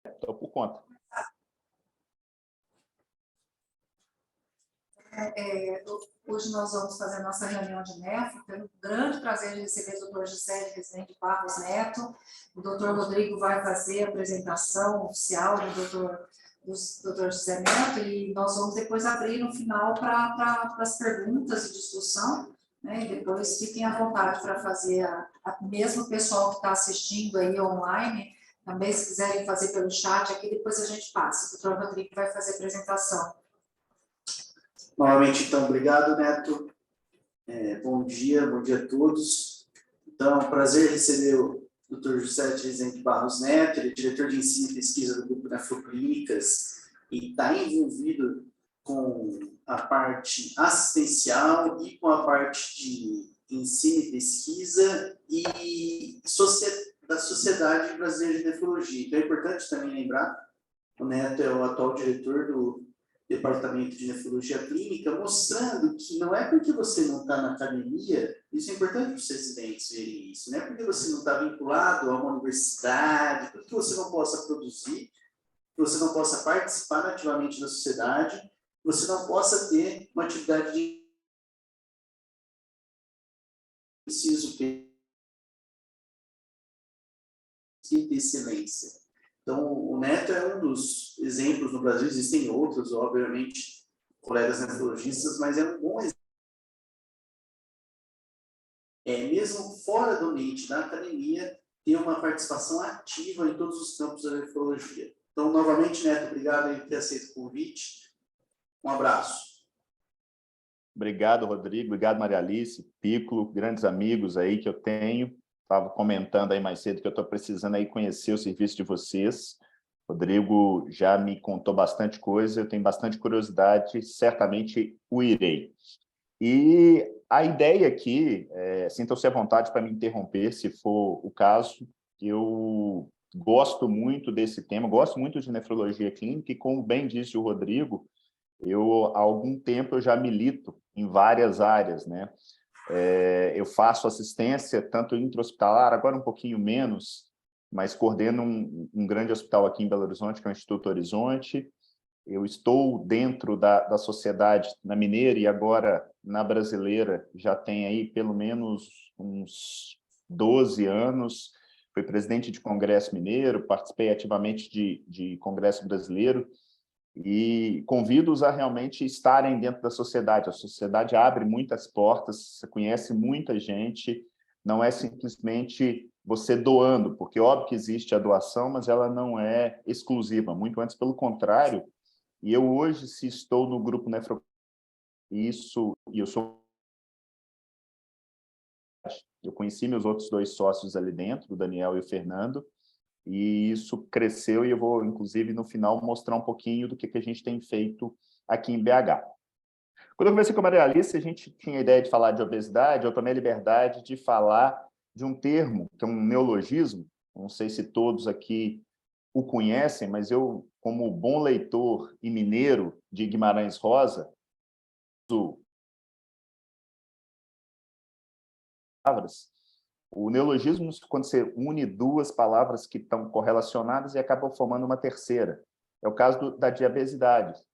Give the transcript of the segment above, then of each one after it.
Estou por conta. Hoje nós vamos fazer a nossa reunião de NEF. Tenho o grande prazer de receber o doutor José Rezende Barros Neto. O doutor Rodrigo vai fazer a apresentação oficial do doutor José Neto e nós vamos depois abrir no final para as perguntas e discussão, né? E depois fiquem à vontade para fazer, mesmo o pessoal que está assistindo aí online, também se quiserem fazer pelo chat aqui, depois a gente passa. O doutor Rodrigo vai fazer a apresentação. Novamente, então, obrigado, Neto. Bom dia a todos. Então, é um prazer receber o Dr. José Rezende Barros Neto, ele é diretor de ensino e pesquisa do Grupo Nefroclínicas e está envolvido com a parte assistencial e com a parte de ensino e pesquisa e da Sociedade Brasileira de Nefrologia. Então, é importante também lembrar, o Neto é o atual diretor do Departamento de Nefrologia Clínica, mostrando que não é porque você não está na academia, isso é importante para os residentes verem isso, não é porque você não está vinculado a uma universidade, porque você não possa produzir, que você não possa participar ativamente da sociedade, que você não possa ter uma atividade de excelência. Então, o Neto é um dos exemplos no Brasil, existem outros, obviamente, colegas nefrologistas, mas é um bom exemplo. Mesmo fora do ambiente da academia, ter uma participação ativa em todos os campos da nefrologia. Então, novamente, Neto, obrigado por ter aceito o convite. Um abraço. Obrigado, Rodrigo. Obrigado, Maria Alice, Piccolo, grandes amigos aí que eu tenho. Estava comentando aí mais cedo que eu estou precisando aí conhecer o serviço de vocês. Rodrigo já me contou bastante coisa, eu tenho bastante curiosidade, certamente o irei. E a ideia aqui, sintam-se à vontade para me interromper, se for o caso. Eu gosto muito desse tema, gosto muito de nefrologia clínica e, como bem disse o Rodrigo, há algum tempo eu já milito em várias áreas, né? Eu faço assistência tanto intra-hospitalar, agora um pouquinho menos, mas coordeno um grande hospital aqui em Belo Horizonte, que é o Instituto Horizonte. Eu estou dentro da sociedade na mineira e agora na brasileira, já tem aí pelo menos uns 12 anos. Fui presidente de Congresso Mineiro, participei ativamente de Congresso Brasileiro, e convido-os a realmente estarem dentro da sociedade. A sociedade abre muitas portas, você conhece muita gente, não é simplesmente você doando, porque óbvio que existe a doação, mas ela não é exclusiva, muito antes pelo contrário. E eu hoje, se estou no grupo e eu conheci meus outros dois sócios ali dentro, o Daniel e o Fernando, e isso cresceu, e eu vou, inclusive, no final, mostrar um pouquinho do que a gente tem feito aqui em BH. Quando eu conversei com a Maria Alice, a gente tinha a ideia de falar de obesidade, eu tomei a liberdade de falar de um termo, que é um neologismo, não sei se todos aqui o conhecem, mas eu, como bom leitor e mineiro de Guimarães Rosa, o neologismo, quando você une duas palavras que estão correlacionadas e acabam formando uma terceira. É o caso da diabesidade,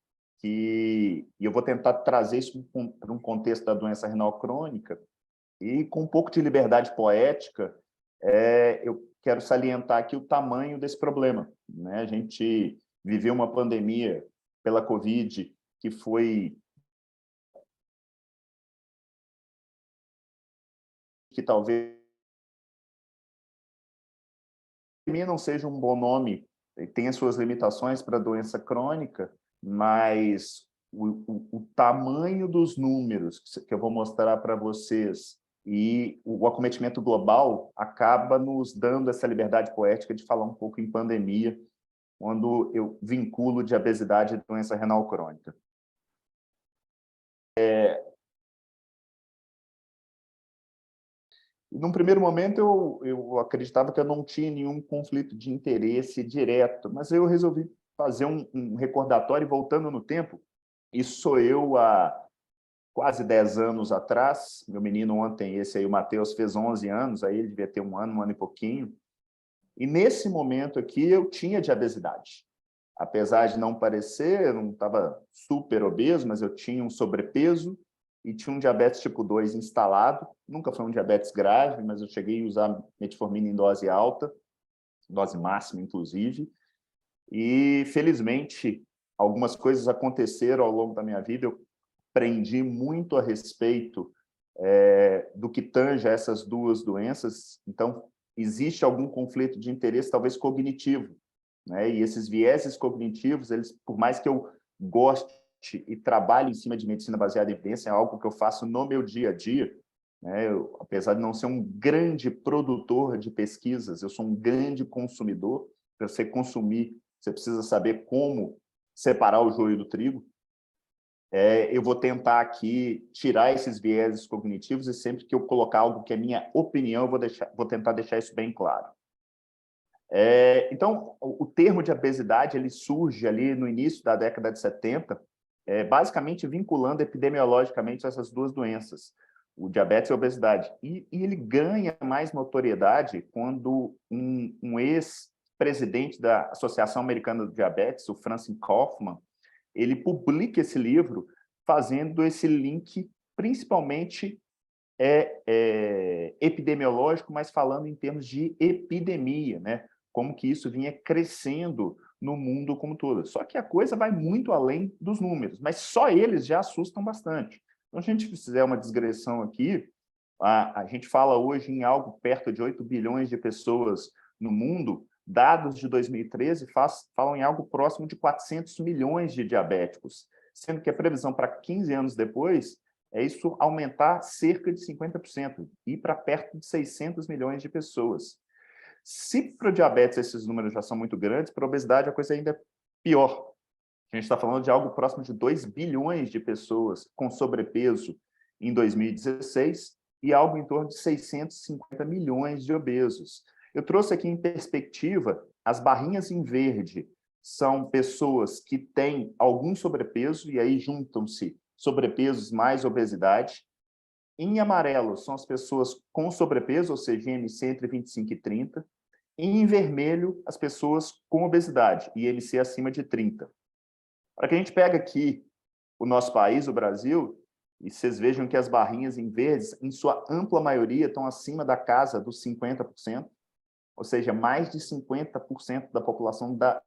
e eu vou tentar trazer isso para um contexto da doença renal crônica, e com um pouco de liberdade poética, eu quero salientar aqui o tamanho desse problema, né? A gente viveu uma pandemia pela Covid que talvez não seja um bom nome, tem as suas limitações para a doença crônica, mas o tamanho dos números que eu vou mostrar para vocês e o acometimento global acaba nos dando essa liberdade poética de falar um pouco em pandemia, quando eu vinculo diabesidade e doença renal crônica. Num primeiro momento, eu acreditava que eu não tinha nenhum conflito de interesse direto, mas eu resolvi fazer um recordatório, voltando no tempo. Isso sou eu há quase 10 anos atrás. Meu menino ontem, esse aí, o Matheus, fez 11 anos, aí ele devia ter um ano e pouquinho. E nesse momento aqui eu tinha obesidade. Apesar de não parecer, eu não estava super obeso, mas eu tinha um sobrepeso e tinha um diabetes tipo 2 instalado. Nunca foi um diabetes grave, mas eu cheguei a usar metformina em dose alta, dose máxima, inclusive. E, felizmente, algumas coisas aconteceram ao longo da minha vida. Eu aprendi muito a respeito do que tange essas duas doenças. Então, existe algum conflito de interesse, talvez cognitivo, né? E esses vieses cognitivos, eles, por mais que eu goste e trabalhe em cima de medicina baseada em evidência, é algo que eu faço no meu dia a dia, né? Apesar de não ser um grande produtor de pesquisas, eu sou um grande consumidor. Para você consumir, você precisa saber como separar o joio do trigo. Eu vou tentar aqui tirar esses vieses cognitivos e sempre que eu colocar algo que é minha opinião, eu vou tentar deixar isso bem claro. Então, o termo de obesidade ele surge ali no início da década de 70, basicamente vinculando epidemiologicamente essas duas doenças, o diabetes e a obesidade. E ele ganha mais notoriedade quando um ex-presidente da Associação Americana do Diabetes, o Francis Kaufmann, ele publica esse livro fazendo esse link principalmente epidemiológico, mas falando em termos de epidemia, né? Como que isso vinha crescendo no mundo como todo. Só que a coisa vai muito além dos números, mas só eles já assustam bastante. Então, se a gente fizer uma digressão aqui, a gente fala hoje em algo perto de 8 bilhões de pessoas no mundo. Dados de 2013 falam em algo próximo de 400 milhões de diabéticos, sendo que a previsão para 15 anos depois é isso aumentar cerca de 50%, ir para perto de 600 milhões de pessoas. Se para o diabetes esses números já são muito grandes, para a obesidade a coisa ainda é pior. A gente está falando de algo próximo de 2 bilhões de pessoas com sobrepeso em 2016 e algo em torno de 650 milhões de obesos. Eu trouxe aqui em perspectiva as barrinhas em verde, são pessoas que têm algum sobrepeso e aí juntam-se sobrepesos mais obesidade. Em amarelo são as pessoas com sobrepeso, ou seja, IMC entre 25 e 30. E em vermelho, as pessoas com obesidade, IMC acima de 30. Para que a gente pega aqui o nosso país, o Brasil, e vocês vejam que as barrinhas em verdes, em sua ampla maioria, estão acima da casa dos 50%, ou seja, mais de 50% da população da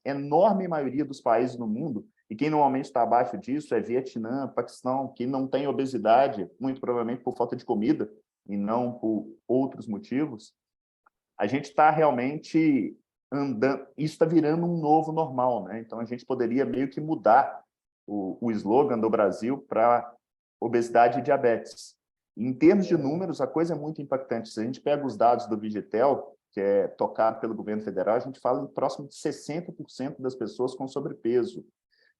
enorme maioria dos países no mundo, e quem normalmente está abaixo disso é Vietnã, Paquistão, que não tem obesidade, muito provavelmente por falta de comida, e não por outros motivos. A gente está realmente andando, isso está virando um novo normal, né? Então a gente poderia meio que mudar o slogan do Brasil para obesidade e diabetes. Em termos de números, a coisa é muito impactante. Se a gente pega os dados do Vigitel, que é tocado pelo governo federal, a gente fala em próximo de 60% das pessoas com sobrepeso,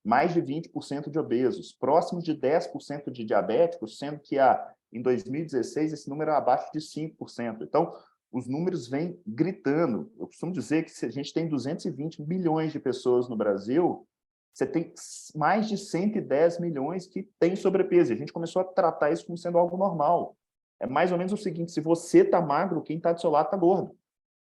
mais de 20% de obesos, próximo de 10% de diabéticos, sendo que em 2016 esse número era abaixo de 5%. Então, os números vêm gritando. Eu costumo dizer que se a gente tem 220 milhões de pessoas no Brasil, você tem mais de 110 milhões que têm sobrepeso. A gente começou a tratar isso como sendo algo normal. É mais ou menos o seguinte, se você está magro, quem está do seu lado está gordo.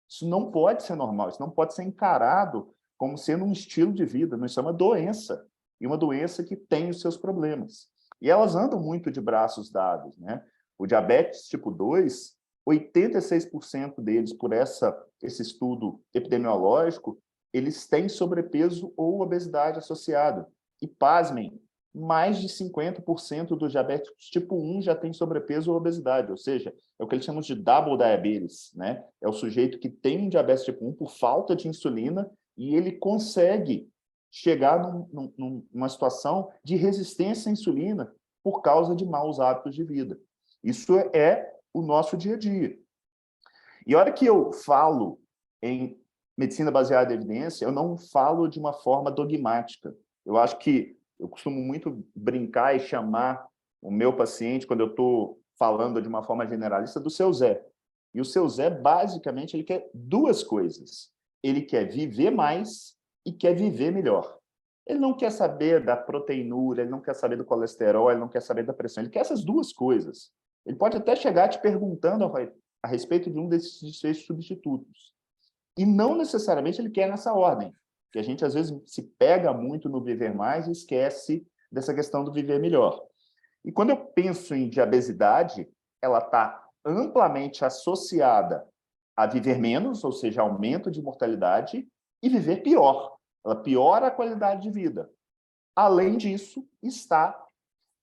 Isso não pode ser normal, isso não pode ser encarado como sendo um estilo de vida, isso é uma doença, e uma doença que tem os seus problemas. E elas andam muito de braços dados, né? O diabetes tipo 2, 86% deles, por esse estudo epidemiológico, eles têm sobrepeso ou obesidade associada. E, pasmem, mais de 50% dos diabéticos tipo 1 já tem sobrepeso ou obesidade, ou seja, é o que eles chamam de double diabetes, né? É o sujeito que tem diabetes tipo 1 por falta de insulina e ele consegue chegar numa situação de resistência à insulina por causa de maus hábitos de vida. Isso é o nosso dia a dia. E a hora que eu falo em medicina baseada em evidência, eu não falo de uma forma dogmática. Eu acho que eu costumo muito brincar e chamar o meu paciente, quando eu estou falando de uma forma generalista, do seu Zé. E o seu Zé, basicamente, ele quer duas coisas. Ele quer viver mais e quer viver melhor. Ele não quer saber da proteinúria, ele não quer saber do colesterol, ele não quer saber da pressão. Ele quer essas duas coisas. Ele pode até chegar te perguntando a respeito de um desses desfechos substitutos. E não necessariamente ele quer nessa ordem, que a gente, às vezes, se pega muito no viver mais e esquece dessa questão do viver melhor. E quando eu penso em diabesidade, ela está amplamente associada a viver menos, ou seja, aumento de mortalidade, e viver pior. Ela piora a qualidade de vida. Além disso, está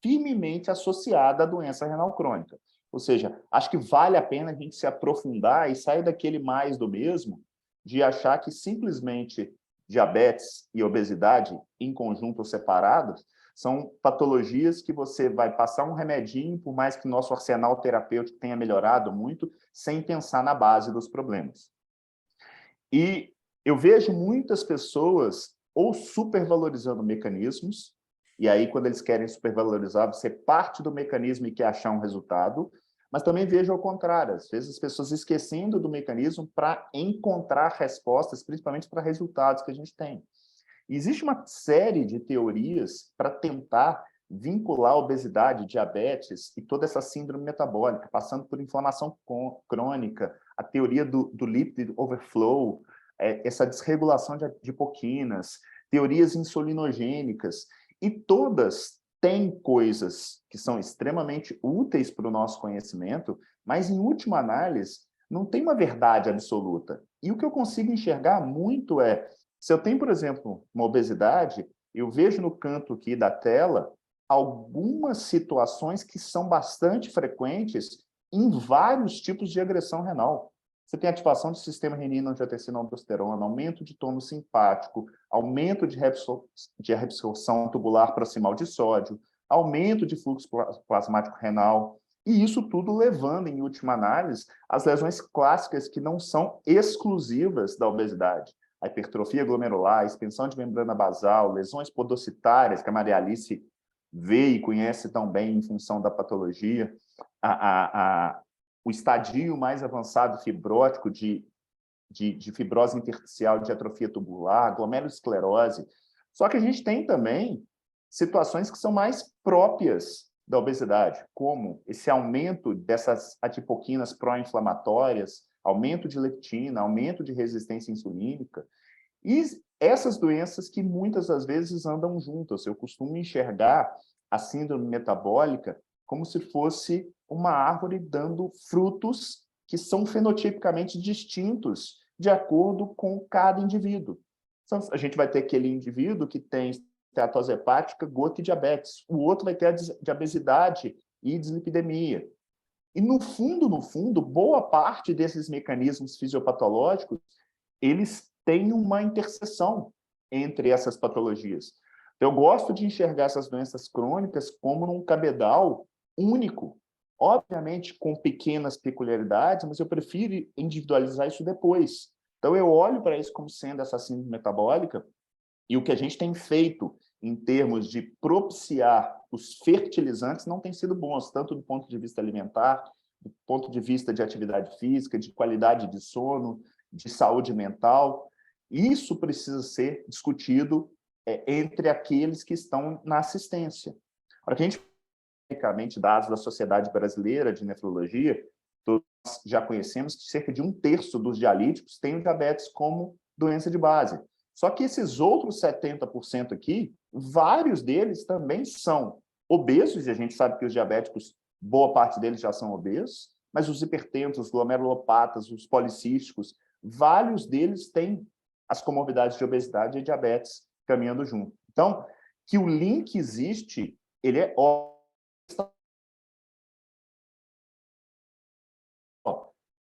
firmemente associada à doença renal crônica. Ou seja, acho que vale a pena a gente se aprofundar e sair daquele mais do mesmo, de achar que simplesmente diabetes e obesidade, em conjunto ou separados, são patologias que você vai passar um remedinho, por mais que nosso arsenal terapêutico tenha melhorado muito, sem pensar na base dos problemas. E eu vejo muitas pessoas ou supervalorizando mecanismos, e aí, quando eles querem supervalorizar, você parte do mecanismo e quer achar um resultado, mas também vejo ao contrário, às vezes as pessoas esquecendo do mecanismo para encontrar respostas, principalmente para resultados que a gente tem. E existe uma série de teorias para tentar vincular obesidade, diabetes e toda essa síndrome metabólica, passando por inflamação crônica, a teoria do lipid overflow, essa desregulação de adipoquinas, teorias insulinogênicas, e todas têm coisas que são extremamente úteis para o nosso conhecimento, mas, em última análise, não tem uma verdade absoluta. E o que eu consigo enxergar muito é, se eu tenho, por exemplo, uma obesidade, eu vejo no canto aqui da tela algumas situações que são bastante frequentes em vários tipos de agressão renal. Você tem ativação do sistema renina-angiotensina-aldosterona, aumento de tônus simpático, aumento de reabsorção tubular proximal de sódio, aumento de fluxo plasmático renal, e isso tudo levando, em última análise, às lesões clássicas que não são exclusivas da obesidade. A hipertrofia glomerular, a expensão de membrana basal, lesões podocitárias, que a Maria Alice vê e conhece tão bem em função da patologia, o estadio mais avançado fibrótico de fibrose intersticial, de atrofia tubular, glomerulosclerose. Só que a gente tem também situações que são mais próprias da obesidade, como esse aumento dessas adipoquinas pró-inflamatórias, aumento de leptina, aumento de resistência insulínica, e essas doenças que muitas das vezes andam juntas. Eu costumo enxergar a síndrome metabólica como se fosse uma árvore dando frutos que são fenotipicamente distintos de acordo com cada indivíduo. Então, a gente vai ter aquele indivíduo que tem esteatose hepática, gota e diabetes. O outro vai ter a diabesidade e dislipidemia. E, no fundo, boa parte desses mecanismos fisiopatológicos, eles têm uma interseção entre essas patologias. Eu gosto de enxergar essas doenças crônicas como num cabedal único, obviamente com pequenas peculiaridades, mas eu prefiro individualizar isso depois. Então, eu olho para isso como sendo essa síndrome metabólica, e o que a gente tem feito em termos de propiciar os fertilizantes não tem sido bons, tanto do ponto de vista alimentar, do ponto de vista de atividade física, de qualidade de sono, de saúde mental. Isso precisa ser discutido entre aqueles que estão na assistência. Para que a gente, dados da Sociedade Brasileira de Nefrologia, todos já conhecemos que cerca de 1/3 dos dialíticos têm o diabetes como doença de base. Só que esses outros 70% aqui, vários deles também são obesos, e a gente sabe que os diabéticos, boa parte deles já são obesos, mas os hipertensos, os glomerulopatas, os policísticos, vários deles têm as comorbidades de obesidade e diabetes caminhando junto. Então, que o link existe, ele é óbvio,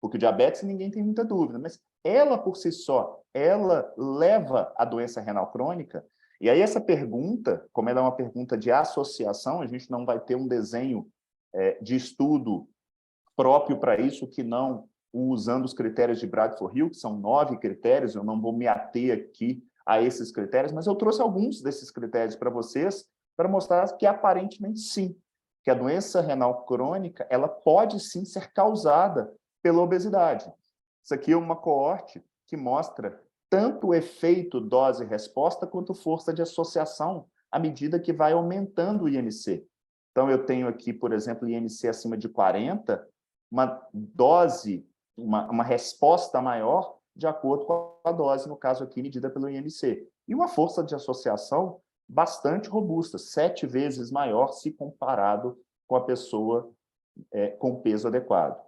porque o diabetes ninguém tem muita dúvida, mas ela por si só, ela leva à doença renal crônica. E aí essa pergunta, como ela é uma pergunta de associação, a gente não vai ter um desenho de estudo próprio para isso, que não usando os critérios de Bradford-Hill, que são 9 critérios, eu não vou me ater aqui a esses critérios, mas eu trouxe alguns desses critérios para vocês, para mostrar que aparentemente sim, que a doença renal crônica, ela pode sim ser causada pela obesidade. Isso aqui é uma coorte que mostra tanto o efeito dose-resposta quanto força de associação à medida que vai aumentando o IMC. Então, eu tenho aqui, por exemplo, IMC acima de 40, uma dose, uma resposta maior de acordo com a dose, no caso aqui, medida pelo IMC. E uma força de associação bastante robusta, 7 vezes maior se comparado com a pessoa com peso adequado.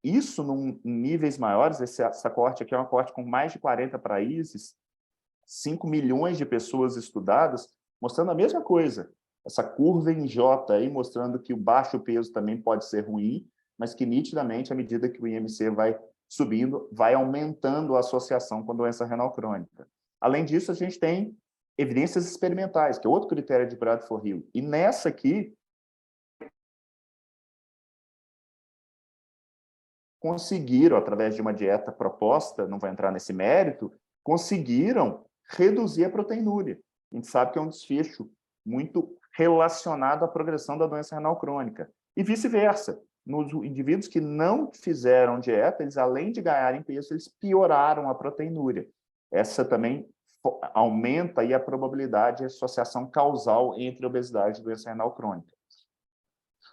Isso, em níveis maiores, essa corte aqui é uma corte com mais de 40 países, 5 milhões de pessoas estudadas, mostrando a mesma coisa. Essa curva em J aí, mostrando que o baixo peso também pode ser ruim, mas que nitidamente, à medida que o IMC vai subindo, vai aumentando a associação com a doença renal crônica. Além disso, a gente tem evidências experimentais, que é outro critério de Bradford-Hill. E nessa aqui, conseguiram, através de uma dieta proposta, não vou entrar nesse mérito, conseguiram reduzir a proteinúria. A gente sabe que é um desfecho muito relacionado à progressão da doença renal crônica. E vice-versa. Nos indivíduos que não fizeram dieta, eles, além de ganharem peso, eles pioraram a proteinúria. Essa também aumenta aí a probabilidade de associação causal entre obesidade e doença renal crônica.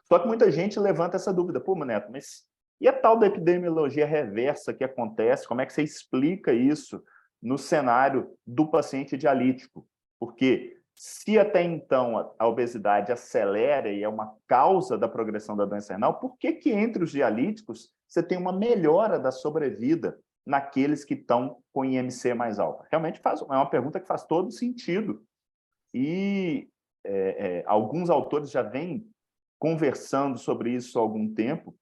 Só que muita gente levanta essa dúvida. Pô, Neto, mas e a tal da epidemiologia reversa que acontece? Como é que você explica isso no cenário do paciente dialítico? Porque se até então a obesidade acelera e é uma causa da progressão da doença renal, por que que entre os dialíticos você tem uma melhora da sobrevida naqueles que estão com IMC mais alta? Realmente é uma pergunta que faz todo sentido. E alguns autores já vêm conversando sobre isso há algum tempo.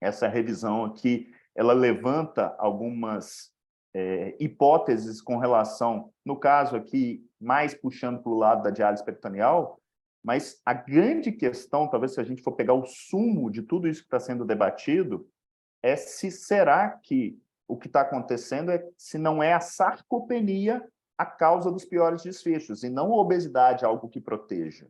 Essa revisão aqui, ela levanta algumas hipóteses com relação, no caso aqui, mais puxando para o lado da diálise peritoneal, mas a grande questão, talvez se a gente for pegar o sumo de tudo isso que está sendo debatido, é se será que o que está acontecendo se não é a sarcopenia a causa dos piores desfechos, e não a obesidade, algo que proteja.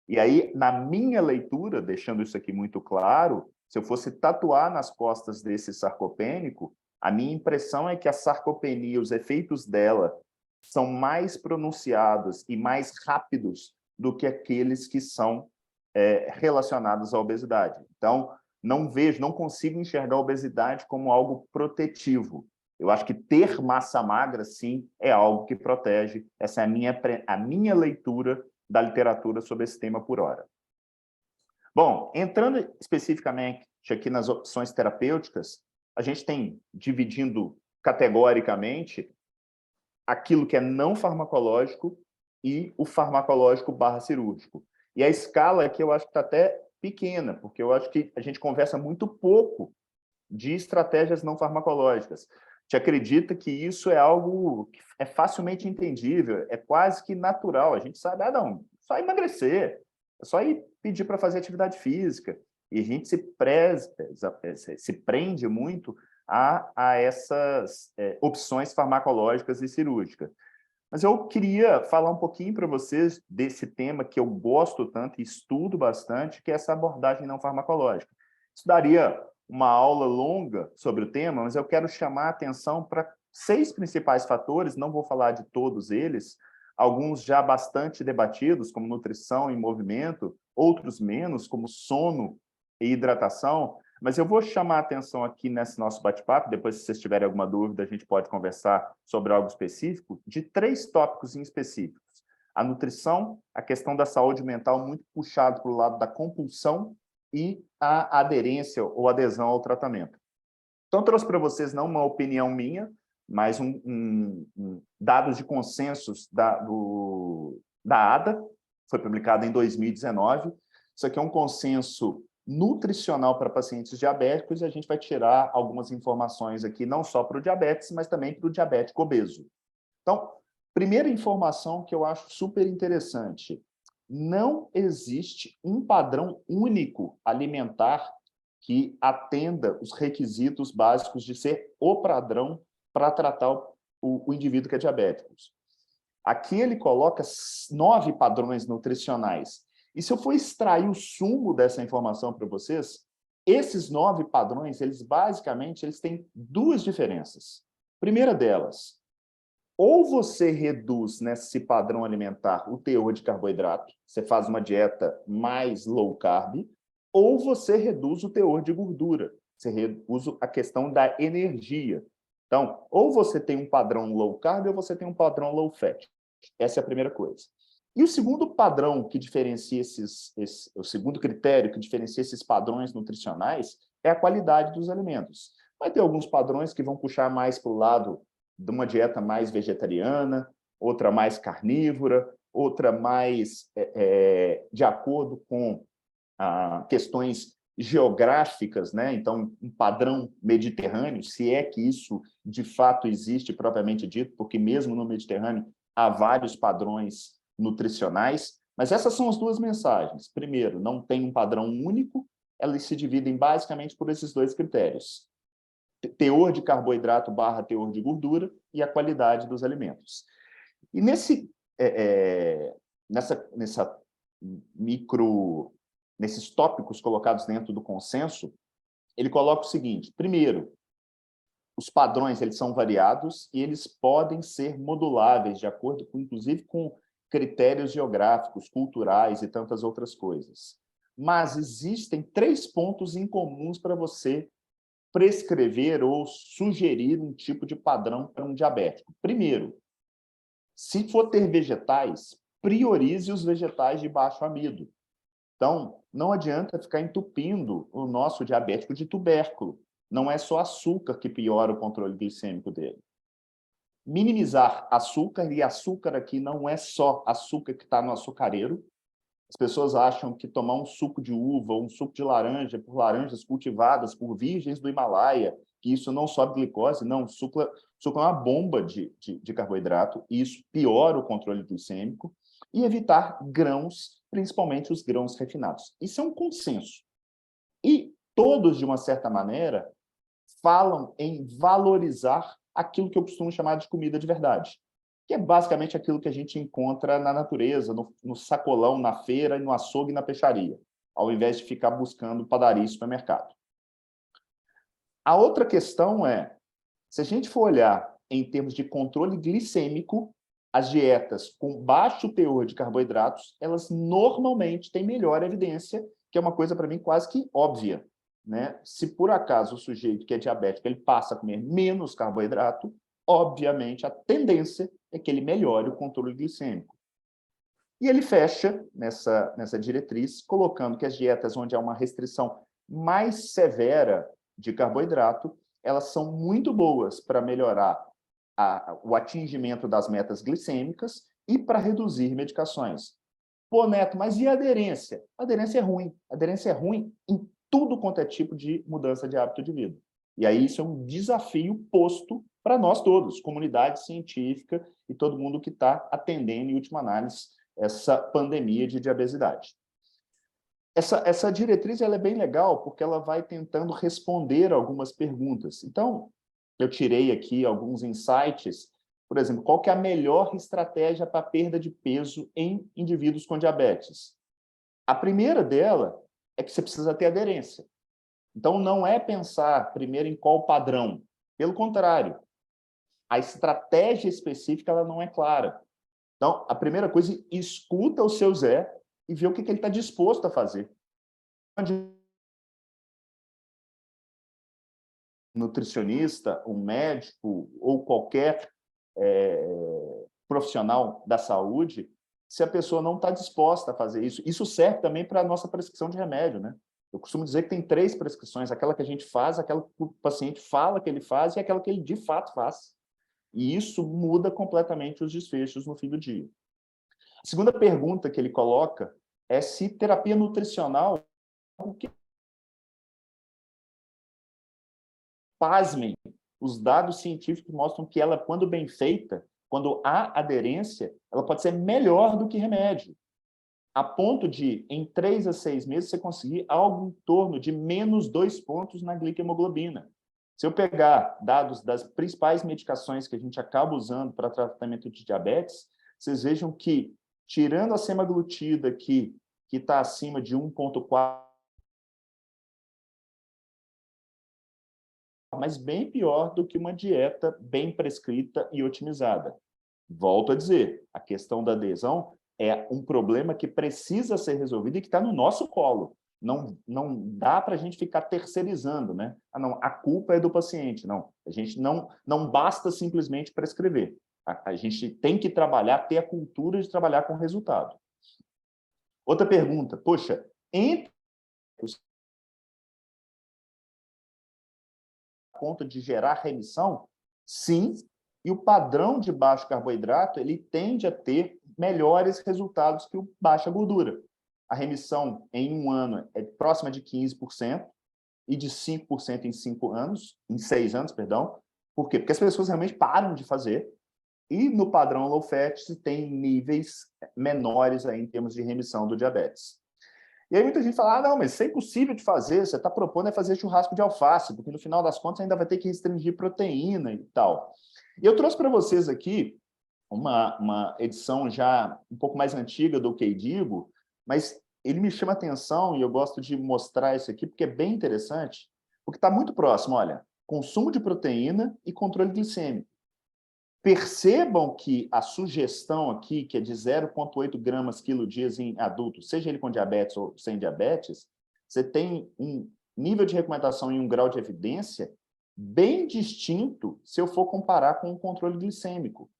E aí, na minha leitura, deixando isso aqui muito claro, se eu fosse tatuar nas costas desse sarcopênico, a minha impressão é que a sarcopenia, os efeitos dela, são mais pronunciados e mais rápidos do que aqueles que são relacionados à obesidade. Então, não consigo enxergar a obesidade como algo protetivo. Eu acho que ter massa magra, sim, é algo que protege. Essa é a minha leitura da literatura sobre esse tema por hora. Bom, entrando especificamente aqui nas opções terapêuticas, a gente tem, dividindo categoricamente, aquilo que é não farmacológico e o farmacológico / cirúrgico. E a escala aqui eu acho que está até pequena, porque eu acho que a gente conversa muito pouco de estratégias não farmacológicas. A gente acredita que isso é algo que é facilmente entendível, é quase que natural. A gente sabe, só emagrecer, é só ir pedir para fazer atividade física. E a gente se prende muito a essas opções farmacológicas e cirúrgicas. Mas eu queria falar um pouquinho para vocês desse tema que eu gosto tanto e estudo bastante, que é essa abordagem não farmacológica. Isso daria uma aula longa sobre o tema, mas eu quero chamar a atenção para 6 principais fatores, não vou falar de todos eles, alguns já bastante debatidos, como nutrição e movimento, outros menos, como sono e hidratação, mas eu vou chamar a atenção aqui nesse nosso bate-papo, depois se vocês tiverem alguma dúvida, a gente pode conversar sobre algo específico, de 3 tópicos em específicos. A nutrição, a questão da saúde mental, muito puxado para o lado da compulsão, e a aderência ou adesão ao tratamento. Então, trouxe para vocês não uma opinião minha, mas dados de consensos da ADA, foi publicado em 2019. Isso aqui é um consenso nutricional para pacientes diabéticos, e a gente vai tirar algumas informações aqui, não só para o diabetes, mas também para o diabético obeso. Então, primeira informação que eu acho super interessante: não existe um padrão único alimentar que atenda os requisitos básicos de ser o padrão para tratar o indivíduo que é diabético. Aqui ele coloca 9 padrões nutricionais. E se eu for extrair o sumo dessa informação para vocês, esses 9 padrões, eles têm 2 diferenças. Primeira delas, ou você reduz nesse padrão alimentar o teor de carboidrato, você faz uma dieta mais low carb, ou você reduz o teor de gordura, você reduz a questão da energia. Então, ou você tem um padrão low carb ou você tem um padrão low fat. Essa é a primeira coisa. E o segundo padrão que diferencia o segundo critério que diferencia esses padrões nutricionais é a qualidade dos alimentos. Vai ter alguns padrões que vão puxar mais para o lado de uma dieta mais vegetariana, outra mais carnívora, outra mais de acordo com questões geográficas, né? Então, um padrão mediterrâneo, se é que isso de fato existe propriamente dito, porque mesmo no Mediterrâneo há vários padrões nutricionais, mas essas são as duas mensagens. Primeiro, não tem um padrão único, elas se dividem basicamente por esses dois critérios: teor de carboidrato / teor de gordura e a qualidade dos alimentos. E nesses tópicos colocados dentro do consenso, ele coloca o seguinte: primeiro, os padrões eles são variados e eles podem ser moduláveis de acordo com, inclusive, com critérios geográficos, culturais e tantas outras coisas. Mas existem 3 pontos incomuns para você prescrever ou sugerir um tipo de padrão para um diabético. Primeiro, se for ter vegetais, priorize os vegetais de baixo amido. Então, não adianta ficar entupindo o nosso diabético de tubérculo. Não é só açúcar que piora o controle glicêmico dele. Minimizar açúcar, e açúcar aqui não é só açúcar que está no açucareiro. As pessoas acham que tomar um suco de uva ou um suco de laranja por laranjas cultivadas por virgens do Himalaia, que isso não sobe glicose. Não, suco é uma bomba de carboidrato, e isso piora o controle glicêmico. E evitar grãos, principalmente os grãos refinados. Isso é um consenso. E todos, de uma certa maneira, falam em valorizar aquilo que eu costumo chamar de comida de verdade, que é basicamente aquilo que a gente encontra na natureza, no sacolão, na feira, no açougue e na peixaria, ao invés de ficar buscando padaria e supermercado. A outra questão é, se a gente for olhar em termos de controle glicêmico, as dietas com baixo teor de carboidratos, elas normalmente têm melhor evidência, que é uma coisa, para mim, quase que óbvia, né? Se por acaso o sujeito que é diabético ele passa a comer menos carboidrato, obviamente a tendência é que ele melhore o controle glicêmico. E ele fecha nessa diretriz, colocando que as dietas onde há uma restrição mais severa de carboidrato, elas são muito boas para melhorar o atingimento das metas glicêmicas e para reduzir medicações. Pô, Neto, mas e a aderência? A aderência é ruim. A aderência é ruim em tudo quanto é tipo de mudança de hábito de vida. E aí isso é um desafio posto para nós todos, comunidade científica e todo mundo que está atendendo, em última análise, essa pandemia de diabesidade. Essa diretriz ela é bem legal porque ela vai tentando responder algumas perguntas. Então, eu tirei aqui alguns insights. Por exemplo, qual que é a melhor estratégia para a perda de peso em indivíduos com diabetes? A primeira dela é que você precisa ter aderência. Então, não é pensar primeiro em qual padrão. Pelo contrário, a estratégia específica ela não é clara. Então, a primeira coisa, escuta o seu Zé e vê o que ele está disposto a fazer. Nutricionista, um médico ou qualquer profissional da saúde, se a pessoa não está disposta a fazer isso. Isso serve também para a nossa prescrição de remédio, né? Eu costumo dizer que tem 3 prescrições: aquela que a gente faz, aquela que o paciente fala que ele faz e aquela que ele de fato faz. E isso muda completamente os desfechos no fim do dia. A segunda pergunta que ele coloca é se terapia nutricional, pasmem, os dados científicos mostram que ela, quando bem feita, quando há aderência, ela pode ser melhor do que remédio, a ponto de, em 3 a 6 meses, você conseguir algo em torno de menos 2 pontos na glicemoglobina. Se eu pegar dados das principais medicações que a gente acaba usando para tratamento de diabetes, vocês vejam que, tirando a semaglutida, que está acima de 1,4, mas bem pior do que uma dieta bem prescrita e otimizada. Volto a dizer, a questão da adesão é um problema que precisa ser resolvido e que está no nosso colo. não dá para a gente ficar terceirizando, né? Ah, não, a culpa é do paciente. Não, a gente não basta simplesmente prescrever. A gente tem que trabalhar, ter a cultura de trabalhar com resultado. Outra pergunta, poxa, entre os conta de gerar remissão? Sim, e o padrão de baixo carboidrato, ele tende a ter melhores resultados que o baixa gordura. A remissão em um ano é próxima de 15% e de 5% em 6 anos, perdão. Por quê? Porque as pessoas realmente param de fazer e no padrão low fat se tem níveis menores aí em termos de remissão do diabetes. E aí muita gente fala, ah, não, mas isso é impossível de fazer, você está propondo é fazer churrasco de alface, porque no final das contas ainda vai ter que restringir proteína e tal. E eu trouxe para vocês aqui uma edição já um pouco mais antiga do KDIGO, mas ele me chama a atenção e eu gosto de mostrar isso aqui porque é bem interessante, porque está muito próximo, olha, consumo de proteína e controle glicêmico. Percebam que a sugestão aqui, que é de 0,8 gramas quilo-dias em adultos, seja ele com diabetes ou sem diabetes, você tem um nível de recomendação e um grau de evidência bem distinto se eu for comparar com o controle glicêmico,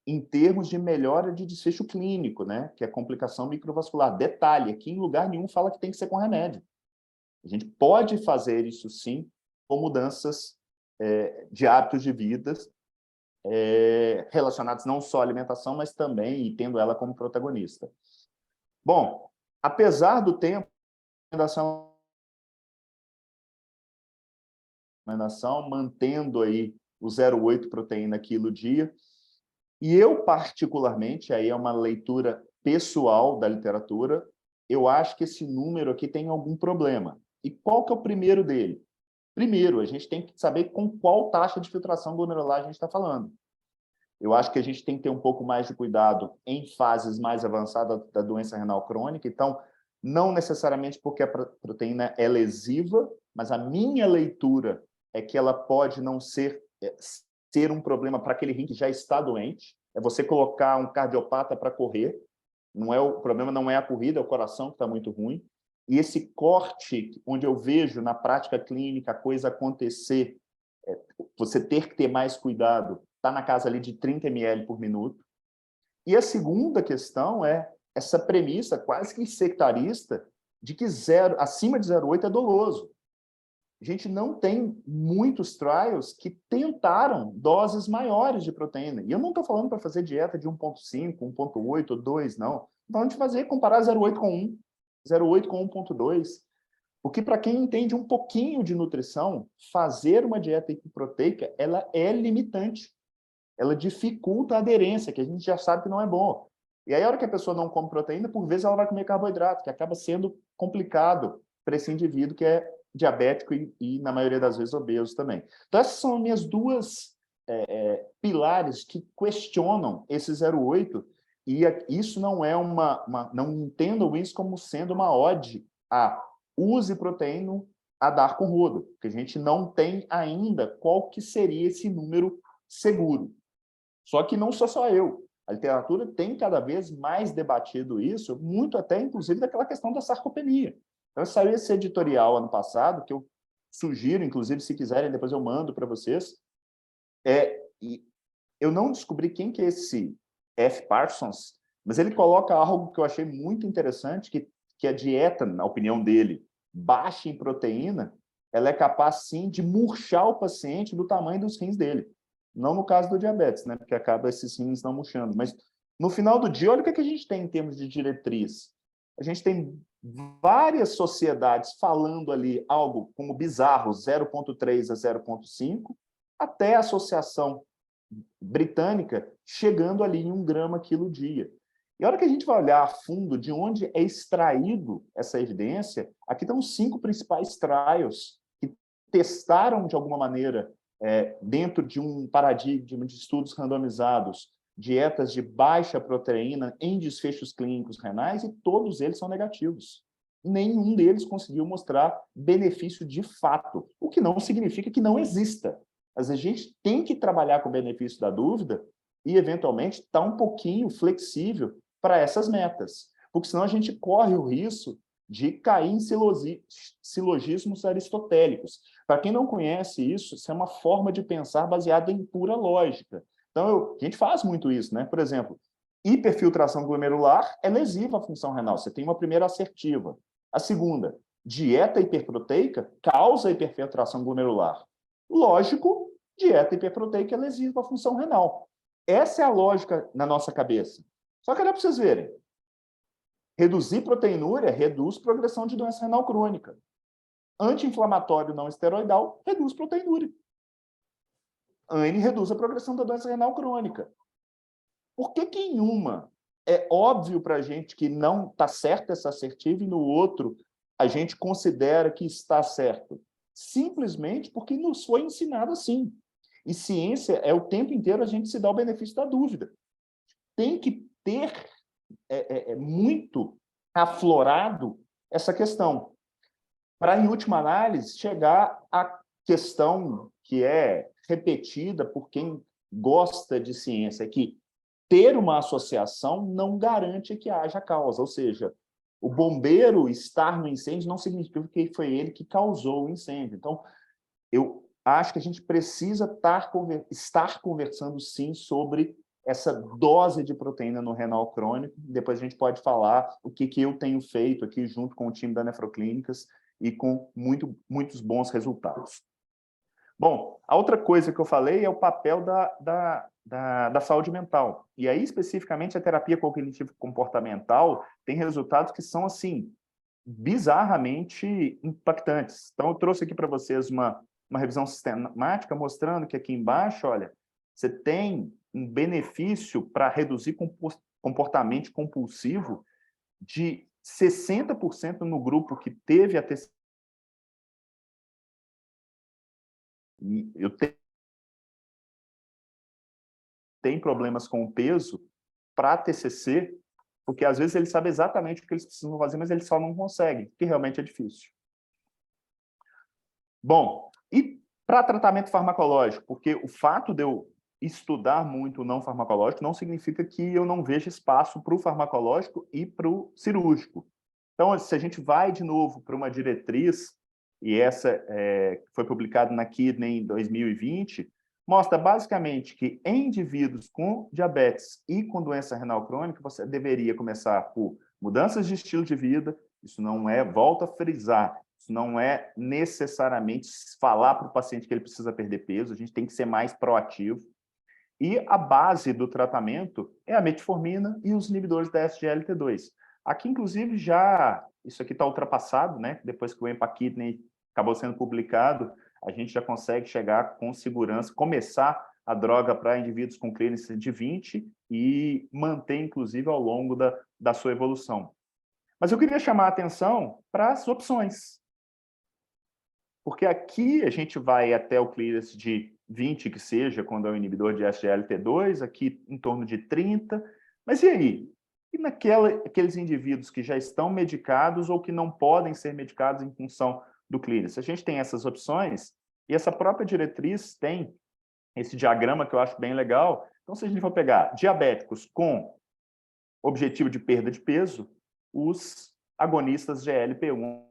em termos de melhora de desfecho clínico, né? Que é complicação microvascular. Detalhe, aqui em lugar nenhum fala que tem que ser com remédio. A gente pode fazer isso sim com mudanças de hábitos de vida, relacionados não só à alimentação, mas também e tendo ela como protagonista. Bom, apesar do tempo, a recomendação mantendo aí o 0,8 proteína quilo-dia, e eu particularmente, aí é uma leitura pessoal da literatura, eu acho que esse número aqui tem algum problema. E qual que é o primeiro dele? Primeiro, a gente tem que saber com qual taxa de filtração glomerular a gente está falando. Eu acho que a gente tem que ter um pouco mais de cuidado em fases mais avançadas da doença renal crônica. Então, não necessariamente porque a proteína é lesiva, mas a minha leitura é que ela pode não ser um problema para aquele rim que já está doente. É você colocar um cardiopata para correr. O problema não é a corrida, é o coração que está muito ruim. E esse corte, onde eu vejo na prática clínica a coisa acontecer, você ter que ter mais cuidado, está na casa ali de 30 ml por minuto. E a segunda questão é essa premissa quase que sectarista de que acima de 0,8 é doloso. A gente não tem muitos trials que tentaram doses maiores de proteína. E eu não estou falando para fazer dieta de 1,5, 1,8 ou 2, não. Estou falando de comparar 0,8 com 1, 0,8 com 1,2. Porque para quem entende um pouquinho de nutrição, fazer uma dieta hipoproteica, ela é limitante. Ela dificulta a aderência, que a gente já sabe que não é bom. E aí, a hora que a pessoa não come proteína, por vezes ela vai comer carboidrato, que acaba sendo complicado para esse indivíduo que é diabético e, na maioria das vezes, obeso também. Então, essas são as minhas duas pilares que questionam esse 0,8, e isso não é não entendam isso como sendo uma ode a use proteína a dar com rodo, porque a gente não tem ainda qual que seria esse número seguro. Só que não sou só eu. A literatura tem cada vez mais debatido isso, muito até, inclusive, daquela questão da sarcopenia. Então, saiu esse editorial ano passado, que eu sugiro, inclusive, se quiserem, depois eu mando para vocês. E eu não descobri quem que é esse F. Parsons, mas ele coloca algo que eu achei muito interessante, que a dieta, na opinião dele, baixa em proteína, ela é capaz, sim, de murchar o paciente do tamanho dos rins dele. Não no caso do diabetes, né? Porque acaba esses rins não murchando. Mas, no final do dia, olha o que a gente tem em termos de diretriz. A gente tem várias sociedades falando ali algo como bizarro, 0,3 a 0,5, até a Associação Britânica chegando ali em 1 grama quilo-dia. E a hora que a gente vai olhar a fundo de onde é extraído essa evidência, aqui estão os 5 principais trials que testaram, de alguma maneira, dentro de um paradigma de estudos randomizados, dietas de baixa proteína em desfechos clínicos renais, e todos eles são negativos. Nenhum deles conseguiu mostrar benefício de fato, o que não significa que não exista. Mas a gente tem que trabalhar com o benefício da dúvida e, eventualmente, estar um pouquinho flexível para essas metas. Porque senão a gente corre o risco de cair em silogismos aristotélicos. Para quem não conhece isso, isso é uma forma de pensar baseada em pura lógica. Então, a gente faz muito isso, né? Por exemplo, hiperfiltração glomerular é lesiva à função renal. Você tem uma primeira assertiva. A segunda, dieta hiperproteica causa hiperfiltração glomerular. Lógico, dieta hiperproteica é lesiva à função renal. Essa é a lógica na nossa cabeça. Só que olha para vocês verem. Reduzir proteinúria reduz progressão de doença renal crônica. Anti-inflamatório não esteroidal reduz proteinúria. ANE reduz a progressão da doença renal crônica. Por que em uma é óbvio para a gente que não está certa essa assertiva e no outro a gente considera que está certo? Simplesmente porque nos foi ensinado assim. E ciência é o tempo inteiro a gente se dá o benefício da dúvida. Tem que ter muito aflorado essa questão, para, em última análise, chegar à questão que é repetida por quem gosta de ciência, que ter uma associação não garante que haja causa, ou seja, o bombeiro estar no incêndio não significa que foi ele que causou o incêndio. Então, eu acho que a gente precisa estar conversando, sim, sobre essa dose de proteína no renal crônico. Depois a gente pode falar o que eu tenho feito aqui junto com o time da Nefroclínicas e com muitos bons resultados. Bom, a outra coisa que eu falei é o papel da saúde mental. E aí, especificamente, a terapia cognitivo-comportamental tem resultados que são, assim, bizarramente impactantes. Então, eu trouxe aqui para vocês uma revisão sistemática mostrando que aqui embaixo, olha, você tem um benefício para reduzir comportamento compulsivo de 60% no grupo que teve a TCC. Eu tenho problemas com o peso para TCC, porque às vezes eles sabem exatamente o que eles precisam fazer, mas eles só não conseguem, porque realmente é difícil. Bom, e para tratamento farmacológico, porque o fato de eu estudar muito o não farmacológico não significa que eu não veja espaço para o farmacológico e para o cirúrgico. Então, se a gente vai de novo para uma diretriz, e essa foi publicada na Kidney em 2020, mostra basicamente que em indivíduos com diabetes e com doença renal crônica, você deveria começar por mudanças de estilo de vida. Isso não é, volto a frisar, isso não é necessariamente falar para o paciente que ele precisa perder peso, a gente tem que ser mais proativo. E a base do tratamento é a metformina e os inibidores da SGLT2. Aqui, inclusive, isso aqui está ultrapassado, né? Depois que o EMPA-Kidney acabou sendo publicado, a gente já consegue chegar com segurança, começar a droga para indivíduos com clínica de 20 e manter, inclusive, ao longo da sua evolução. Mas eu queria chamar a atenção para as opções. Porque aqui a gente vai até o clearance de 20, que seja, quando é o inibidor de SGLT2, aqui em torno de 30. Mas e aí? E aqueles indivíduos que já estão medicados ou que não podem ser medicados em função do clearance? A gente tem essas opções e essa própria diretriz tem esse diagrama que eu acho bem legal. Então, se a gente for pegar diabéticos com objetivo de perda de peso, os agonistas GLP-1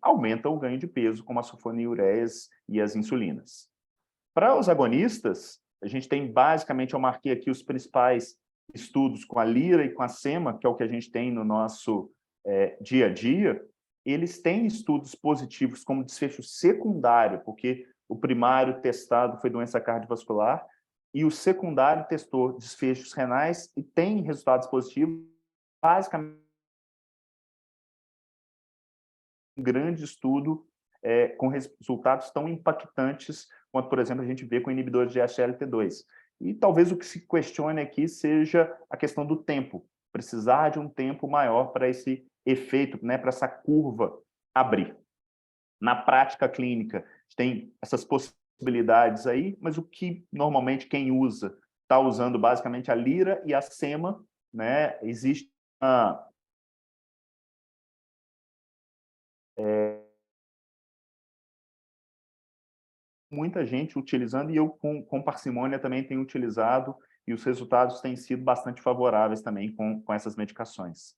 aumentam o ganho de peso, como as sulfonilureias e as insulinas. Para os agonistas, a gente tem basicamente, eu marquei aqui os principais estudos com a Lira e com a SEMA, que é o que a gente tem no nosso dia a dia. Eles têm estudos positivos como desfecho secundário, porque o primário testado foi doença cardiovascular, e o secundário testou desfechos renais e tem resultados positivos, basicamente um grande estudo com resultados tão impactantes quanto, por exemplo, a gente vê com inibidores de SGLT2. E talvez o que se questione aqui seja a questão do tempo, precisar de um tempo maior para esse efeito, né, para essa curva abrir. Na prática clínica, a gente tem essas possibilidades aí, mas o que normalmente quem usa está usando basicamente a Lira e a SEMA, né? Existe uma muita gente utilizando, e eu, com parcimônia, também tenho utilizado, e os resultados têm sido bastante favoráveis também com essas medicações.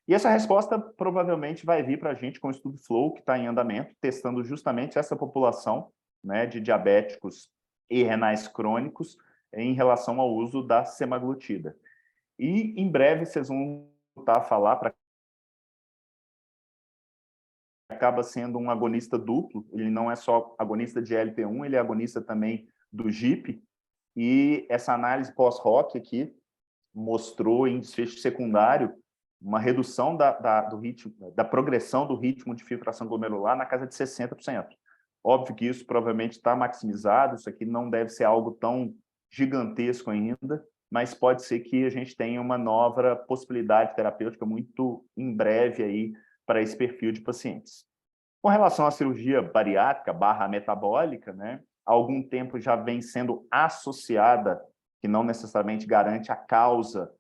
E essa resposta provavelmente vai vir para a gente com o estudo FLOW, que está em andamento, testando justamente essa população, né, de diabéticos e renais crônicos em relação ao uso da semaglutida. E em breve vocês vão voltar a falar, para acaba sendo um agonista duplo, ele não é só agonista de GLP-1, ele é agonista também do GIP, e essa análise pós-hoc aqui mostrou em desfecho secundário uma redução do ritmo, da progressão do ritmo de filtração glomerular na casa de 60%. Óbvio que isso provavelmente está maximizado, isso aqui não deve ser algo tão gigantesco ainda, mas pode ser que a gente tenha uma nova possibilidade terapêutica muito em breve aí para esse perfil de pacientes. Com relação à cirurgia bariátrica / metabólica, né, há algum tempo já vem sendo associada, que não necessariamente garante a causa,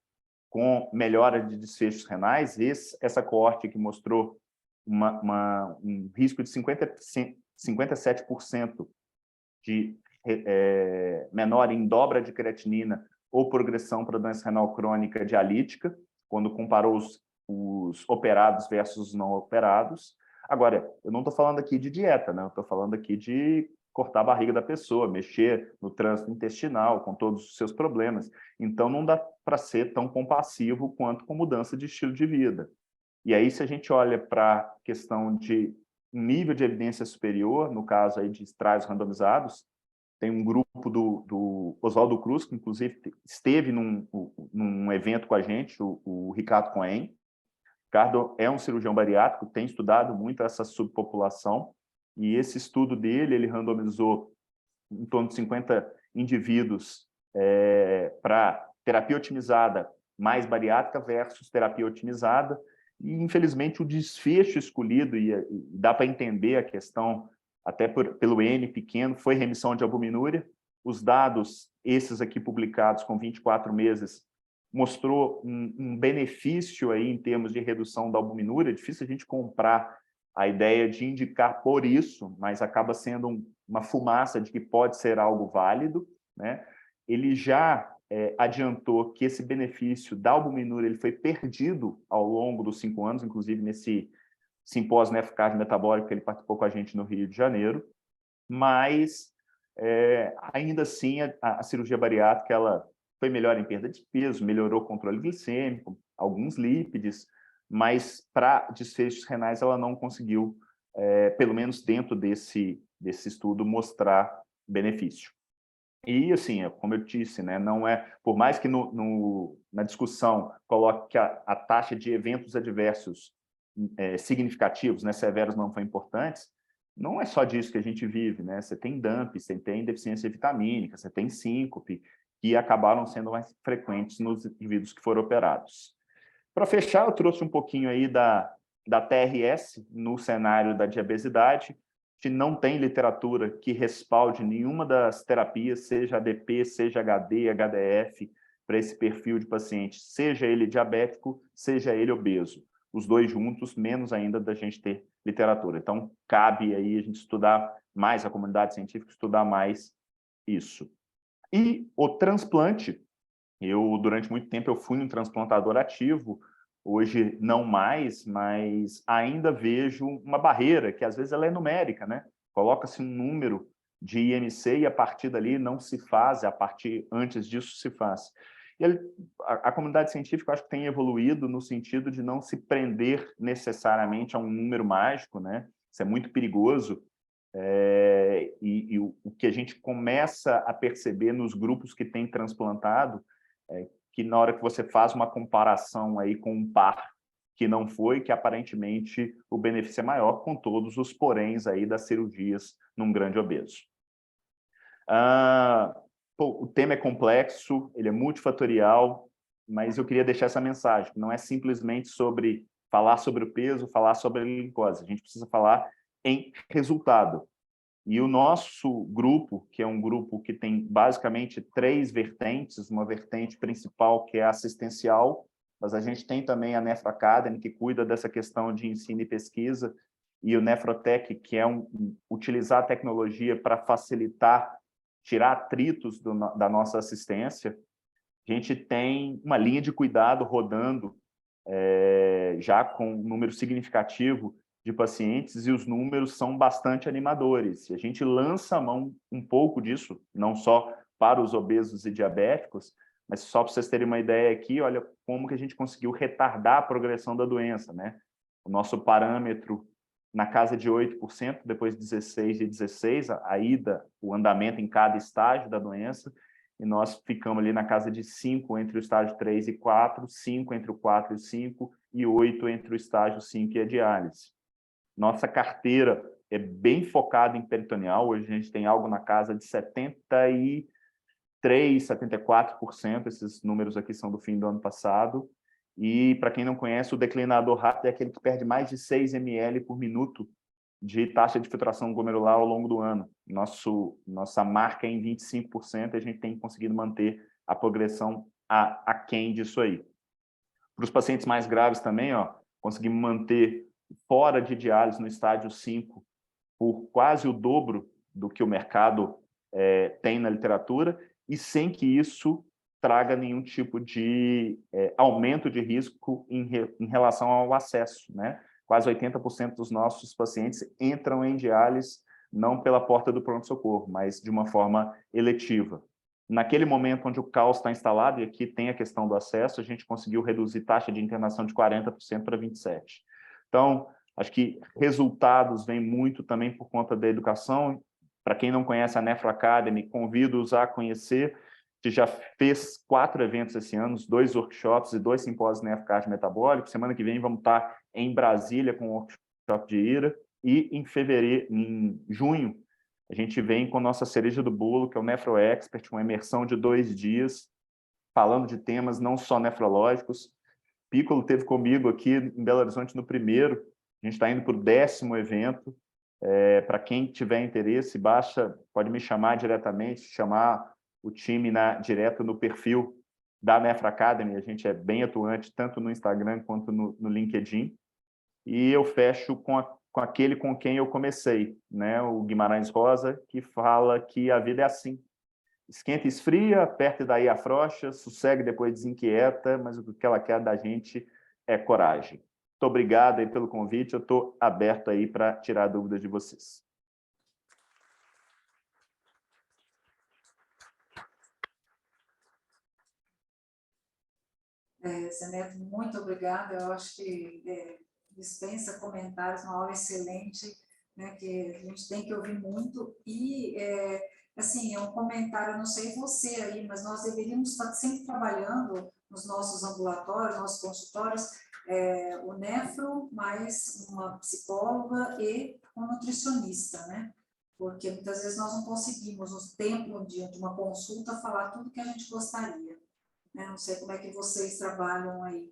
com melhora de desfechos renais. Essa coorte que mostrou um risco de 57% de menor em dobra de creatinina ou progressão para doença renal crônica dialítica, quando comparou os operados versus não operados. Agora, eu não estou falando aqui de dieta, né? Eu estou falando aqui de cortar a barriga da pessoa, mexer no trânsito intestinal, com todos os seus problemas. Então, não dá para ser tão compassivo quanto com mudança de estilo de vida. E aí, se a gente olha para a questão de nível de evidência superior, no caso aí de trials randomizados, tem um grupo do Oswaldo Cruz, que inclusive esteve num evento com a gente, o Ricardo Cohen. Ricardo é um cirurgião bariátrico, tem estudado muito essa subpopulação, e esse estudo dele, ele randomizou em torno de 50 indivíduos para terapia otimizada mais bariátrica versus terapia otimizada, e infelizmente o desfecho escolhido, e dá para entender a questão até pelo N pequeno, foi remissão de albuminúria. Os dados, esses aqui publicados com 24 meses, mostrou um benefício aí em termos de redução da albuminúria. É difícil a gente comprar a ideia de indicar por isso, mas acaba sendo uma fumaça de que pode ser algo válido, né? Ele já adiantou que esse benefício da albuminúria ele foi perdido ao longo dos 5 anos, inclusive nesse simpósio nefrocardio metabólico que ele participou com a gente no Rio de Janeiro, mas ainda assim a cirurgia bariátrica ela foi melhor em perda de peso, melhorou o controle glicêmico, alguns lípides, mas para desfechos renais ela não conseguiu, pelo menos dentro desse estudo, mostrar benefício. E, assim, como eu disse, né, não é, por mais que na discussão coloque que a taxa de eventos adversos significativos, né, severos não foram importantes, não é só disso que a gente vive, né? Você tem DAMP, você tem deficiência vitamínica, você tem síncope, que acabaram sendo mais frequentes nos indivíduos que foram operados. Para fechar, eu trouxe um pouquinho aí da TRS no cenário da diabesidade. A gente não tem literatura que respalde nenhuma das terapias, seja ADP, seja HD, HDF, para esse perfil de paciente, seja ele diabético, seja ele obeso. Os dois juntos, menos ainda da gente ter literatura. Então, cabe aí a gente estudar mais, a comunidade científica estudar mais isso. E o transplante, durante muito tempo, eu fui um transplantador ativo, hoje não mais, mas ainda vejo uma barreira, que às vezes ela é numérica, né? Coloca-se um número de IMC e a partir dali não se faz, antes disso se faz. E a comunidade científica, eu acho que tem evoluído no sentido de não se prender necessariamente a um número mágico, né? Isso é muito perigoso. O que a gente começa a perceber nos grupos que têm transplantado que na hora que você faz uma comparação aí com um par que não foi, que aparentemente o benefício é maior, com todos os poréns aí das cirurgias num grande obeso. O tema é complexo, ele é multifatorial, mas eu queria deixar essa mensagem, que não é simplesmente sobre falar sobre o peso, falar sobre a glicose, a gente precisa falar em resultado. E o nosso grupo, que é um grupo que tem basicamente 3 vertentes, uma vertente principal que é assistencial, mas a gente tem também a Nefro Academy, que cuida dessa questão de ensino e pesquisa, e o Nefrotec, que é utilizar a tecnologia para facilitar, tirar atritos da nossa assistência. A gente tem uma linha de cuidado rodando, já com um número significativo de pacientes, e os números são bastante animadores. E a gente lança a mão um pouco disso, não só para os obesos e diabéticos, mas só para vocês terem uma ideia aqui, olha como que a gente conseguiu retardar a progressão da doença, né? O nosso parâmetro na casa de 8%, depois 16 e 16, a ida, o andamento em cada estágio da doença, e nós ficamos ali na casa de 5 entre o estágio 3 e 4, 5 entre o 4 e o 5, e 8 entre o estágio 5 e a diálise. Nossa carteira é bem focada em peritoneal, hoje a gente tem algo na casa de 73%, 74%, esses números aqui são do fim do ano passado, e para quem não conhece, o declinador rápido é aquele que perde mais de 6 ml por minuto de taxa de filtração glomerular ao longo do ano. Nossa marca é em 25%, e a gente tem conseguido manter a progressão aquém disso aí. Para os pacientes mais graves também, conseguimos manter fora de diálise no estágio 5 por quase o dobro do que o mercado tem na literatura, e sem que isso traga nenhum tipo de aumento de risco em relação ao acesso, né? Quase 80% dos nossos pacientes entram em diálise não pela porta do pronto-socorro, mas de uma forma eletiva. Naquele momento onde o caos está instalado, e aqui tem a questão do acesso, a gente conseguiu reduzir taxa de internação de 40% para 27%. Então, acho que resultados vêm muito também por conta da educação. Para quem não conhece a Nefro Academy, convido-os a conhecer, que já fez 4 eventos esse ano, 2 workshops e 2 simpósios nefro metabólico. Semana que vem vamos estar em Brasília com o workshop de IRA, e em junho, a gente vem com nossa cereja do bolo, que é o Nefro Expert, uma imersão de 2 dias, falando de temas não só nefrológicos. Piccolo esteve comigo aqui em Belo Horizonte no primeiro, a gente está indo para o 10º evento. Para quem tiver interesse, pode me chamar diretamente, chamar o time direto no perfil da Nefro Academy. A gente é bem atuante tanto no Instagram quanto no LinkedIn. E eu fecho com aquele com quem eu comecei, né? O Guimarães Rosa, que fala que a vida é assim. Esquenta e esfria, aperta e daí afrouxa, sossegue e depois desinquieta, mas o que ela quer da gente é coragem. Muito obrigado aí pelo convite, eu estou aberto aí para tirar dúvidas de vocês. Zé Neto, muito obrigada. Eu acho que dispensa comentários, uma aula excelente, né, que a gente tem que ouvir muito. E, assim, é um comentário, não sei você aí, mas nós deveríamos estar sempre trabalhando nos nossos ambulatórios, nossos consultórios, o nefro, mais uma psicóloga e um nutricionista, né? Porque muitas vezes nós não conseguimos, no tempo de uma consulta, falar tudo que a gente gostaria. Não sei como é que vocês trabalham aí.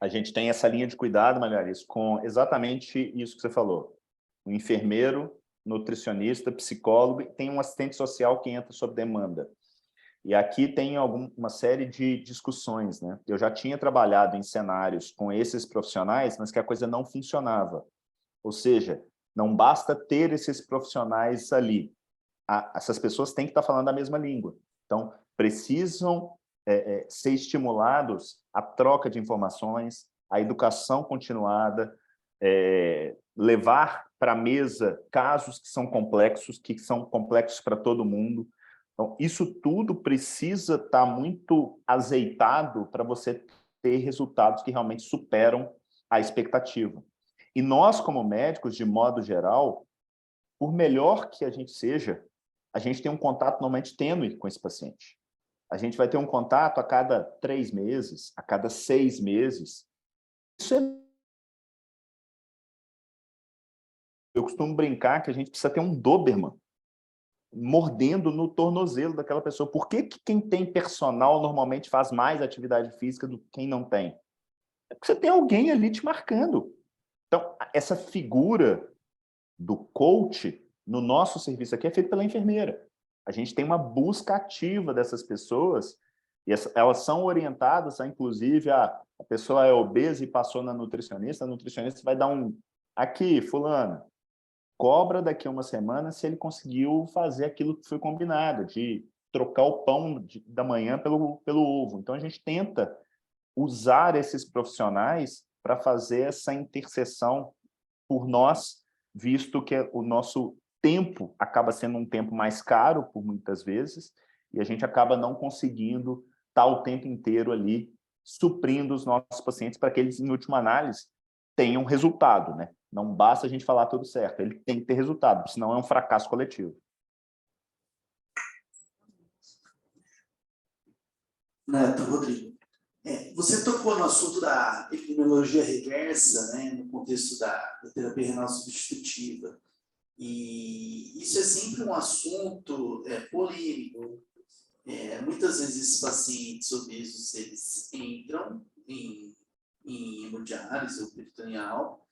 A gente tem essa linha de cuidado, Malharis, com exatamente isso que você falou. Um enfermeiro, nutricionista, psicólogo, e tem um assistente social que entra sob demanda. E aqui tem uma série de discussões, né? Eu já tinha trabalhado em cenários com esses profissionais, mas que a coisa não funcionava. Ou seja, não basta ter esses profissionais ali. Essas pessoas têm que estar falando a mesma língua. Então, precisam ser estimulados a troca de informações, a educação continuada, levar para a mesa casos que são complexos para todo mundo. Então, isso tudo precisa estar muito azeitado para você ter resultados que realmente superam a expectativa. E nós, como médicos, de modo geral, por melhor que a gente seja, a gente tem um contato normalmente tênue com esse paciente. A gente vai ter um contato a cada 3 meses, a cada 6 meses. Isso eu costumo brincar que a gente precisa ter um Doberman mordendo no tornozelo daquela pessoa. Por que quem tem personal normalmente faz mais atividade física do que quem não tem? É porque você tem alguém ali te marcando. Então, essa figura do coach no nosso serviço aqui é feita pela enfermeira. A gente tem uma busca ativa dessas pessoas e elas são orientadas a, inclusive, a pessoa é obesa e passou na nutricionista, a nutricionista vai dar aqui, fulano, cobra daqui a uma semana se ele conseguiu fazer aquilo que foi combinado, de trocar o pão da manhã pelo ovo. Então, a gente tenta usar esses profissionais para fazer essa interseção por nós, visto que o nosso tempo acaba sendo um tempo mais caro, por muitas vezes, e a gente acaba não conseguindo estar o tempo inteiro ali suprindo os nossos pacientes para que eles, em última análise, tenham resultado, né? Não basta a gente falar tudo certo, ele tem que ter resultado, senão é um fracasso coletivo. Neto, Rodrigo, você tocou no assunto da epidemiologia reversa, né, no contexto da terapia renal substitutiva. E isso é sempre um assunto polêmico. Muitas vezes esses pacientes obesos, eles entram em hemodiálise ou peritoneal,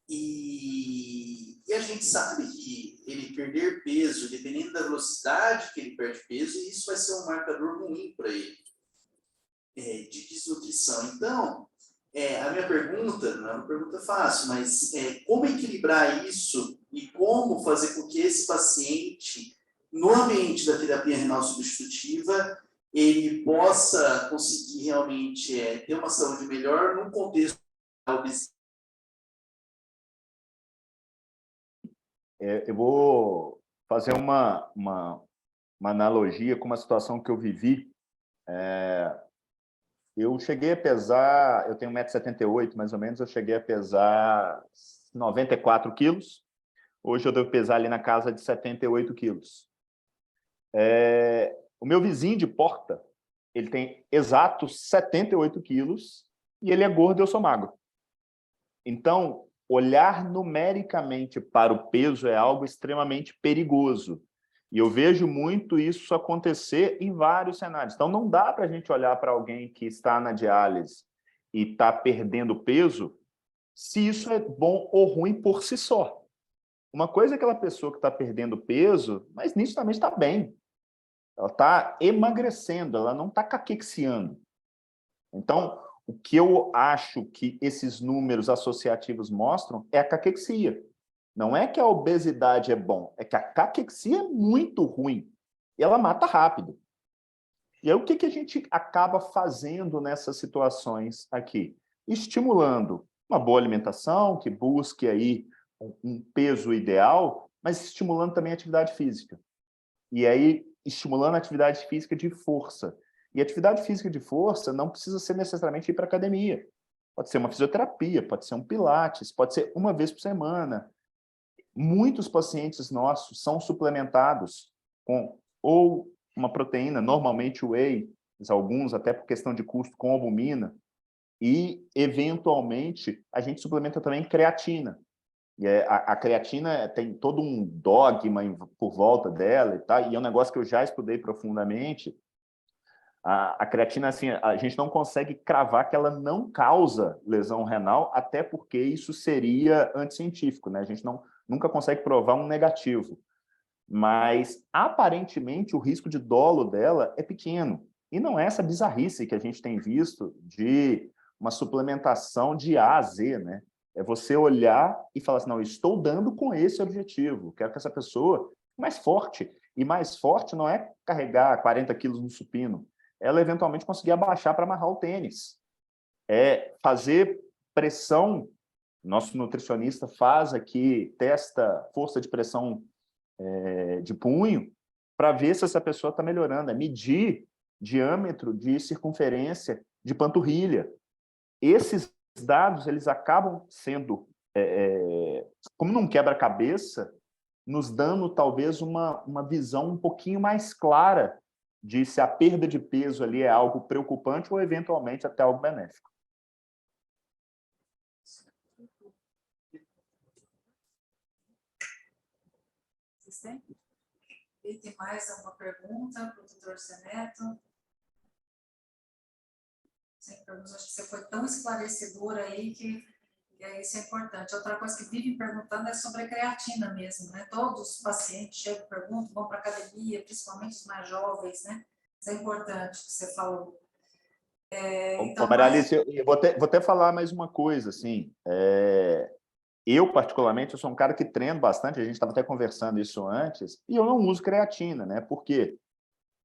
e a gente sabe que ele perder peso, dependendo da velocidade que ele perde peso, isso vai ser um marcador ruim para ele, de desnutrição. Então, a minha pergunta, não é uma pergunta fácil, mas como equilibrar isso e como fazer com que esse paciente, no ambiente da terapia renal substitutiva, ele possa conseguir realmente ter uma saúde melhor num contexto da obesidade? Eu vou fazer uma analogia com uma situação que eu vivi. Eu cheguei a pesar, eu tenho 1,78 m mais ou menos, eu cheguei a pesar 94 quilos. Hoje eu devo pesar ali na casa de 78 quilos. O meu vizinho de porta, ele tem exatos 78 quilos e ele é gordo e eu sou magro. Então, olhar numericamente para o peso é algo extremamente perigoso. E eu vejo muito isso acontecer em vários cenários. Então, não dá para a gente olhar para alguém que está na diálise e está perdendo peso se isso é bom ou ruim por si só. Uma coisa é aquela pessoa que está perdendo peso, mas nitidamente está bem. Ela está emagrecendo, ela não está caquexiando. Então, o que eu acho que esses números associativos mostram é a caquexia. Não é que a obesidade é bom, é que a caquexia é muito ruim. E ela mata rápido. E aí, o que a gente acaba fazendo nessas situações aqui? Estimulando uma boa alimentação, que busque aí um peso ideal, mas estimulando também a atividade física. E aí, estimulando a atividade física de força. E atividade física de força não precisa ser necessariamente ir para a academia. Pode ser uma fisioterapia, pode ser um pilates, pode ser uma vez por semana. Muitos pacientes nossos são suplementados com ou uma proteína, normalmente whey, mas alguns até por questão de custo com albumina, e, eventualmente, a gente suplementa também creatina. E a creatina tem todo um dogma por volta dela e tal, e é um negócio que eu já estudei profundamente. A creatina, assim, a gente não consegue cravar que ela não causa lesão renal, até porque isso seria anticientífico, né? A gente nunca consegue provar um negativo. Mas, aparentemente, o risco de dolo dela é pequeno. E não é essa bizarrice que a gente tem visto de uma suplementação de A a Z, né? É você olhar e falar assim, não, eu estou dando com esse objetivo, quero que essa pessoa fique mais forte. E mais forte não é carregar 40 quilos no supino, ela eventualmente conseguir abaixar para amarrar o tênis. É fazer pressão, nosso nutricionista faz aqui, testa força de pressão de punho, para ver se essa pessoa está melhorando, é medir diâmetro de circunferência de panturrilha. Esses dados, eles acabam sendo, como num quebra-cabeça, nos dando talvez uma visão um pouquinho mais clara de se a perda de peso ali é algo preocupante ou eventualmente até algo benéfico. Vocês têm? E tem mais alguma pergunta para o doutor Zeneto? Sem perguntas, acho que você foi tão esclarecedor aí que isso é importante. Outra coisa que vivem perguntando é sobre a creatina mesmo, né? Todos os pacientes chegam e perguntam, vão para a academia, principalmente os mais jovens, né? Isso é importante que você falou. Então, Maria Alice, eu vou até falar mais uma coisa, assim, Eu, particularmente, eu sou um cara que treino bastante, a gente estava até conversando isso antes, e eu não uso creatina, né? Porque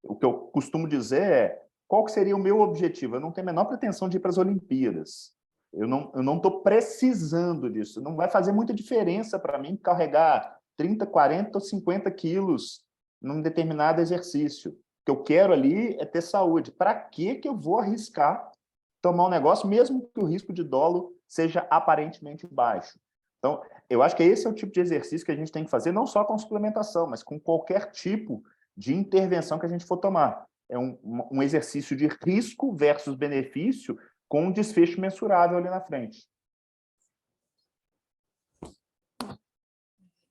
o que eu costumo dizer é qual que seria o meu objetivo? Eu não tenho a menor pretensão de ir para as Olimpíadas. Eu não estou precisando disso. Não vai fazer muita diferença para mim carregar 30, 40 ou 50 quilos num determinado exercício. O que eu quero ali é ter saúde. Para que eu vou arriscar tomar um negócio, mesmo que o risco de dolo seja aparentemente baixo? Então, eu acho que esse é o tipo de exercício que a gente tem que fazer, não só com suplementação, mas com qualquer tipo de intervenção que a gente for tomar. É um exercício de risco versus benefício com um desfecho mensurável ali na frente.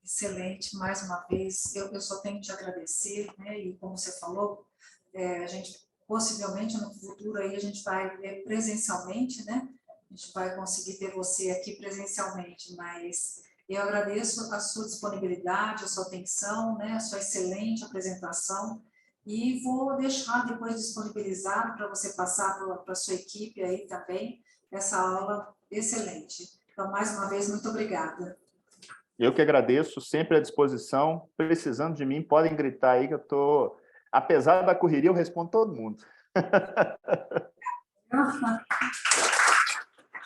Excelente, mais uma vez, eu só tenho que te agradecer, né? E como você falou, a gente possivelmente no futuro aí a gente vai ver presencialmente, né? A gente vai conseguir ter você aqui presencialmente, mas eu agradeço a sua disponibilidade, a sua atenção, né? A sua excelente apresentação, e vou deixar depois disponibilizado para você passar para a sua equipe aí também, essa aula excelente. Então, mais uma vez, muito obrigada. Eu que agradeço, sempre à disposição. Precisando de mim, podem gritar aí que eu estou... Apesar da correria, eu respondo todo mundo.